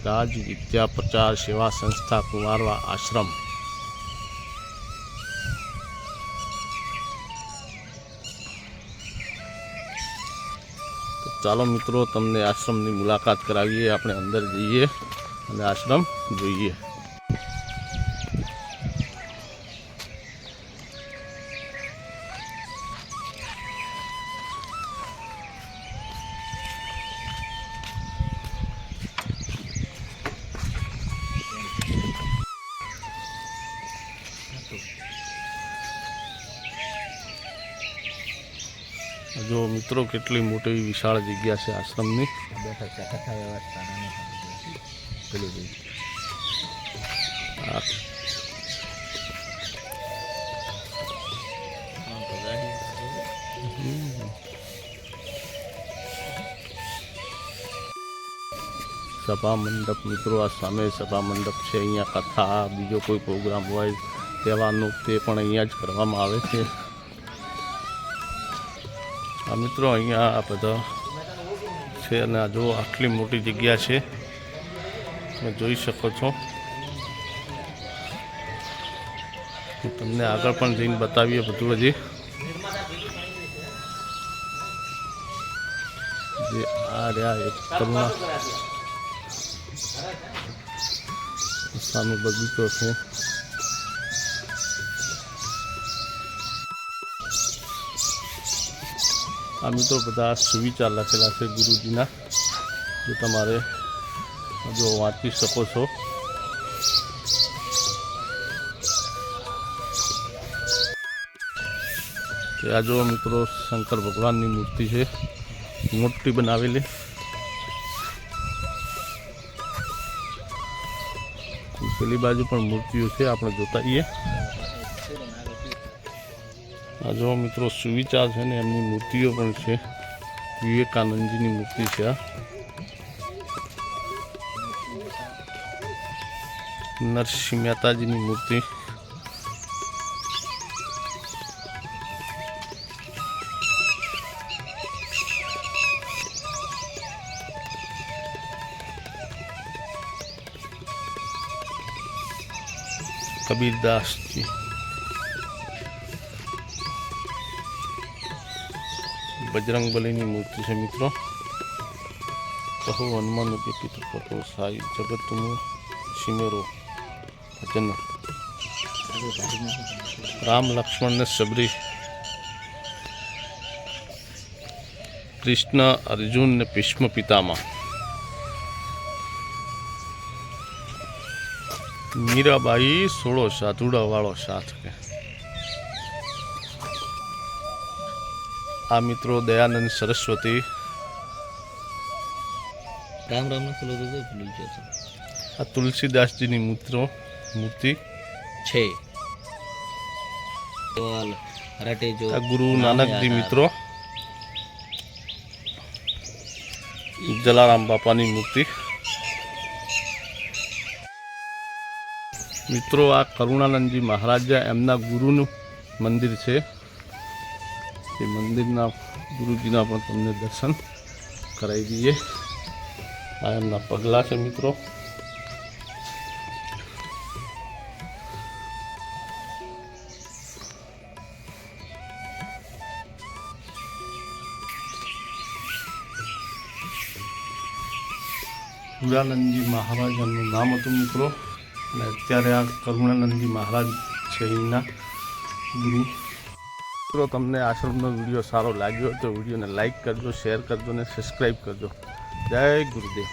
गाज विद्या प्रचार सेवा संस्था कुंवारवा आश्रम। तो चालो मित्रों तमने आश्रम की मुलाकात करावीए, अपने अंदर जाइए और आश्रम जोईए। जो मित्रों केटली मोटी विशाल जग्या है आश्रम की। सभा मंडप मित्रों आ सामे सभा मंडप है। अहींया कथा बीजो कोई प्रोग्राम होय तहेवारनो ते पण अहींया ज करवामां आवे छे। आ मित्रों अहींया आ बधा छे अने आ जो आटली मोटी जग्या छे તમે જોઈ શકો છો। તમને આગળ પણ જઈને બતાવીએ બધું હજી જે આ રહ્યા એક કરુણા સામે બગીચો છે। આ મિત્રો બધા સુવિચાર લખેલા છે ગુરુજીના, જે તમારે जो वाँची सको छो। आ जो मित्रों शंकर भगवान की मूर्ति है मोटी बनावेली। पेली बाजू पर मूर्तिओ है आपणे जोता रहीए। आ जो मित्रों सुविचार है ने एमनी मूर्तिओ पण छे। विवेकानंद जी की मूर्ति है। नरसिंह मेहता जी की मूर्ति, कबीरदास जी, बजरंगबली की मूर्ति है मित्रों। कहो हनुमान के पितृ पतो साई जगत तुम सिमेरो भजन। राम लक्ष्मण ने सबरी, कृष्ण अर्जुन ने भीष्म पितामह, मीराबाई 16 साधुड़ा वालों साथ के। आ मित्रों दयानंद सरस्वती, राम राम न आ तुलसीदास जी की मित्रों मूर्ति छे। आ गुरु नानक जी मित्रों, जलाराम बापा की मूर्ति मित्रों। आ करुणानंद जी महाराज एमना गुरु मंदिर है। मंदिर गुरुजी पण तमने दर्शन कराई दीए। आ एमना पगला है मित्रों। करुणानंद जी महाराज एमनुं नाम हतुं मित्रों। અને અત્યારે આ કરુણાનંદજી મહારાજ છે અહીંના ગુરુ। મિત્રો તમને આશ્રમનો વિડીયો સારો લાગ્યો તો વિડીયોને લાઈક કરજો, શેર કરજો અને સબસ્ક્રાઈબ કરજો। જય ગુરુદેવ।